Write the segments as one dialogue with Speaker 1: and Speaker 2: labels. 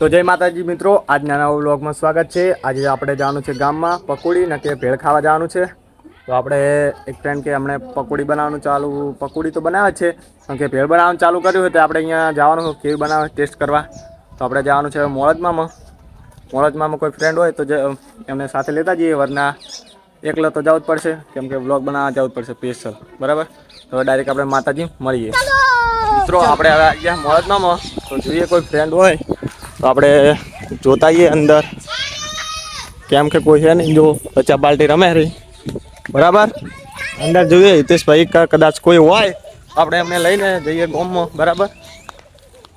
Speaker 1: તો જય માતાજી મિત્રો, આજના નવા વ્લોગમાં સ્વાગત છે। આજે આપણે જવાનું છે ગામમાં પકોડી ને કે ભેળ ખાવા જવાનું છે। તો આપણે એક ફ્રેન્ડ કે હમણે પકોડી બનાવવાનું ચાલુ, પકોડી તો બનાવે છે પણ કે ભેળ બનાવવાનું ચાલુ કર્યું હોય તો આપણે અહીંયા જવાનું કેવી બનાવે ટેસ્ટ કરવા। તો આપણે જવાનું છે મોળજમાં કોઈ ફ્રેન્ડ હોય તો એમને સાથે લેતા જઈએ, વરના એકલા તો જવું જ પડશે કેમ કે વ્લોગ બનાવવા જવું જ પડશે સ્પેશિયલ, બરાબર। તો ડાયરેક્ટ આપણે માતાજી મળીએ મિત્રો। આપણે હવે અહીંયા મોળજમાં તો જોઈએ કોઈ ફ્રેન્ડ હોય તો આપણે જોતા આવીએ અંદર, કેમ કે કોઈ છે નહીં, જો બચ્ચા બાલ્ટી રમે રહી, બરાબર। અંદર જોઈએ હિતેશભાઈ કદાચ કોઈ હોય આપણે એમને લઈને જઈએ ગામમાં, બરાબર।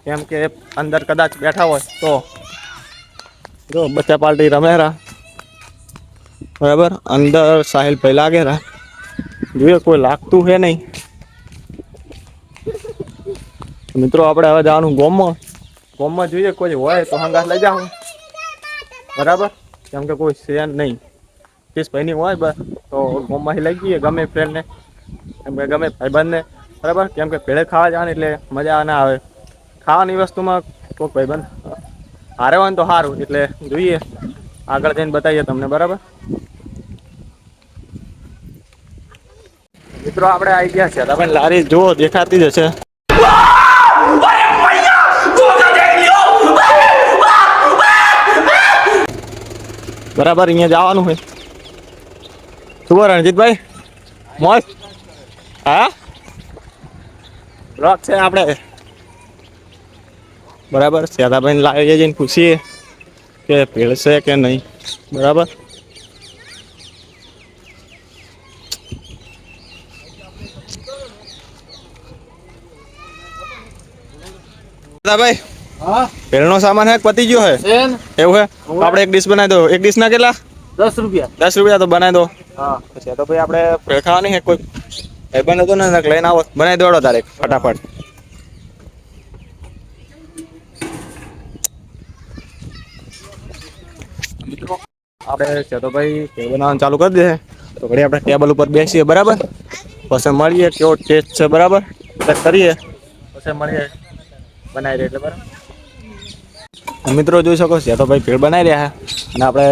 Speaker 1: કેમ કે અંદર કદાચ બેઠા હોય તો જો બચ્ચા પાર્ટી રમેરા, બરાબર। અંદર સાહિલ ભાઈ લાગેરા, જોઈએ કોઈ લાગતું છે નહીં મિત્રો। આપણે હવે જવાનું ગામમાં જોઈએ કોઈ હોય તો હંગાત લઈ જાઉં, બરાબર। કેમ કે કોઈ છે નહીં, હિતેશભાઈ ની હોય બસ તો ગામમાંથી લઈ જઈએ ગમે ફ્રેન્ડને, એમ કે ગમે ભાઈબંધને, બરાબર। કેમ કે ભેળે ખાવા જવાની એટલે મજા ના આવે, ખાવાની વસ્તુમાં કોઈ ભાઈબંધ હારે હોય ને તો સારું, એટલે જોઈએ આગળ જઈને બતાવીએ તમને, બરાબર મિત્રો। આપણે આવી ગયા છે, તમે લારી જો દેખાતી જ હશે, બરાબર। અહીંયા જવાનું હોય શું રણજીતભાઈ મોજ? હા બ્લોક છે આપણે, બરાબર। સેદાભાઈ લાવી જઈને પૂછીએ કે ભેળ છે કે નહીં, બરાબર। ભાઈ
Speaker 2: હા,
Speaker 1: ભેળનો સામાન હે પતી ગયો હે, એવું હે? આપણે એક ડીશ બનાવી દો। એક ડીશ ના કેટલા?
Speaker 2: 10 રૂપિયા।
Speaker 1: 10 રૂપિયા તો બનાવી દો।
Speaker 2: હા
Speaker 1: પછી તો ભાઈ આપણે ભેળ ખાવાની છે, કોઈ ભાઈબંધ હતો ને લઈને આવો, બનાવી દોડો તારે ફટાફટ। મિત્રો આપણે સેતોભાઈ ભેળ બનાવવાનું ચાલુ કરી દે તો ઘડી આપણે ટેબલ ઉપર બેસીએ, બરાબર। પછી મળીએ કેવો ટેસ્ટ છે, બરાબર ચેક કરીએ, પછી મળીએ બનાવી દે એટલે, બરાબર। મિત્રો જોઈ શકો છો તો ભાઈ ભેળ બનાવી રહ્યા અને આપણે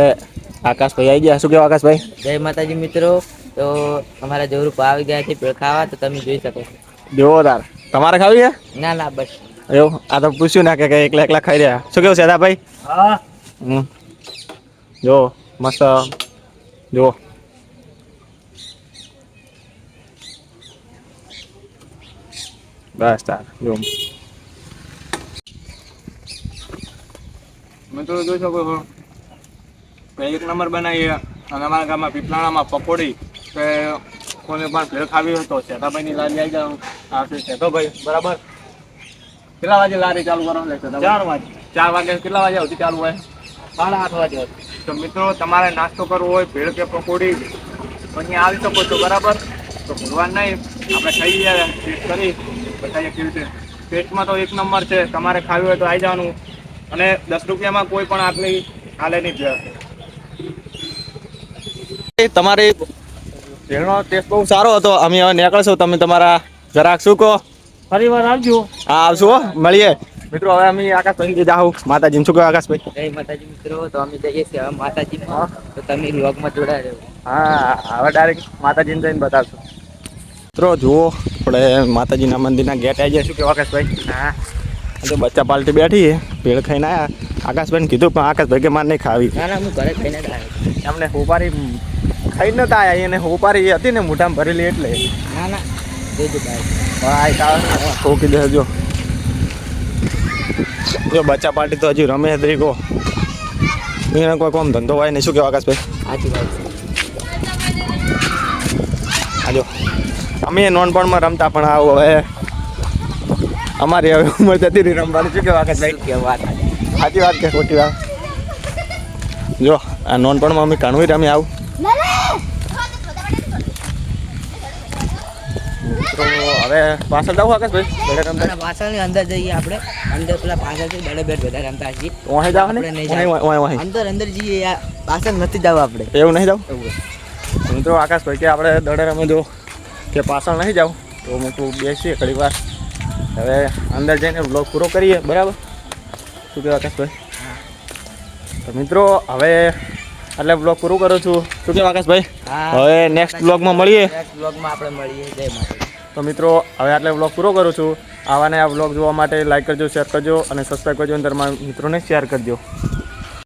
Speaker 1: આકાશભાઈ આવી ગયા। શું કેવું આકાશભાઈ?
Speaker 3: જય માતાજી મિત્રો। તો અમારા જરૂર આવી ગયા છે ભેળ ખાવા, તો તમે જોઈ શકો છો।
Speaker 1: જોરદાર। તમારે ખાવી છે?
Speaker 3: ના ના બસ
Speaker 1: એવું? આ તો પૂછ્યું ના કે એકલા એકલા ખાઈ રહ્યા। શું કેવું સેદાભાઈ?
Speaker 2: હા,
Speaker 1: જો મસ્ત, જો બસ તાર જો મિત્રો જોઈ શકો છો એક નંબર બનાવીએ। અને અમારા ગામમાં પીપલાણામાં પકોડી કે કોઈને પણ ભેળ ખાવી હોય તો સેતાભાઈની લારી આવી જાવ। આ છે સેતોભાઈ, બરાબર। કેટલા વાગે લારી ચાલુ કરવાનું રહેશે?
Speaker 2: 4 વાગે।
Speaker 1: 4 વાગે કેટલા વાગે સુધી ચાલુ હોય?
Speaker 2: 8:30 વાગે।
Speaker 1: તો મિત્રો તમારે નાસ્તો કરવો હોય ભેળ કે પકોડી તો અહીંયા આવી શકો છો, બરાબર। તો ભૂલવાનું નહીં, આપણે ખાઈએ ટેસ્ટ કરી બતાવીએ કેવી રીતે। પેટમાં તો એક નંબર છે, તમારે ખાવી હોય તો આવી જવાનું। અને 10 રૂપિયામાં કોઈ પણ આટલી હાલે નહીં ભેળ। તમારી ભેળનો ટેસ્ટ બહુ સારો હતો। અમે હવે નીકળશું, તમે તમારા જરાક શું કહો?
Speaker 2: ફરી વાર આવજો।
Speaker 1: હા આવશું હો, મળીએ મિત્રો। હવે અમે આકાશભાઈ જાઉં માતાજી, શું કહો આકાશભાઈ?
Speaker 3: જય માતાજી મિત્રો। તો અમે જઈએ છીએ હવે માતાજીમાં, તો તમે વ્લોગમાં જોડાઈ રહ્યો।
Speaker 1: હા, હવે ડાયરેક્ટ માતાજીને જઈને બતાવશું મિત્રો। જુઓ આપણે માતાજીના મંદિરના ગેટ આવી જાય। શું કહો આકાશભાઈ?
Speaker 3: હા
Speaker 1: તો બચ્ચા પાલટી બેઠી છે, ભેળ ખાઈને આવ્યા। આકાશભાઈને કીધું પણ આકાશભાઈ કે મારે નહીં ખાવી,
Speaker 3: ના ના હું ઘરે ખાઈને જ આવ્યો।
Speaker 1: એમને હોપારી ખાઈ નતા આવ્યા, એને હોપારી હતી ને મોઢામાં ભરેલી એટલે।
Speaker 3: ના ના જોજો ભાઈ,
Speaker 1: ભાઈ ઠોકી દે જો બચ્ચા પાર્ટી તો હજી રમે જ રહી કહો, એને કોઈ કોમ ધંધો હોય નહીં। શું કહેવાય આકાશભાઈ?
Speaker 3: સાચી વાત છે।
Speaker 1: હાજો અમે નોનપણમાં રમતા, પણ આવું હવે અમારી હવે ઉંમર જતી રહી રમવાની। શું કહેવાય આકાશભાઈ?
Speaker 3: શું કહેવું વાત
Speaker 1: સાચી વાત કે ખોટી વાત? જો આ નોનપણમાં અમે કાણવી રમી આવું તો હવે પાછળ જાવ આકાશભાઈ?
Speaker 3: પાછળની અંદર જઈએ આપણે, અંદર પેલા પાછળથી દડે બેટ બધા રમતા છીએ।
Speaker 1: વहीं જાવ ને?
Speaker 3: આપણે નહીં જાવ, અંદર અંદર જઈએ, પાછળ નથી જવું આપણે।
Speaker 1: એવું નહીં જાવ
Speaker 3: એવું
Speaker 1: મિત્રો? આકાશભાઈ કે આપણે દડે રમે જો કે પાછળ નહીં જાવ તો હું બેસીએ ઘણી વાર। હવે અંદર જઈને બ્લોગ પૂરો કરીએ, બરાબર। શું કહેવા આકાશભાઈ? તો મિત્રો હવે એટલે બ્લોગ પૂરું કરું છું. શું કહેવા આકાશભાઈ? હવે નેક્સ્ટ બ્લોગમાં મળીએ.
Speaker 3: નેક્સ્ટ બ્લોગમાં આપણે મળીએ. જય માતા.
Speaker 1: તો મિત્રો હવે આટલે બ્લોગ પૂરો કરું છું. આવા ને આ બ્લોગ જોવા માટે લાઈક કરજો, શેર કરજો અને સબસ્ક્રાઈબ કરજો અને તમારા મિત્રોને શેર કરજો.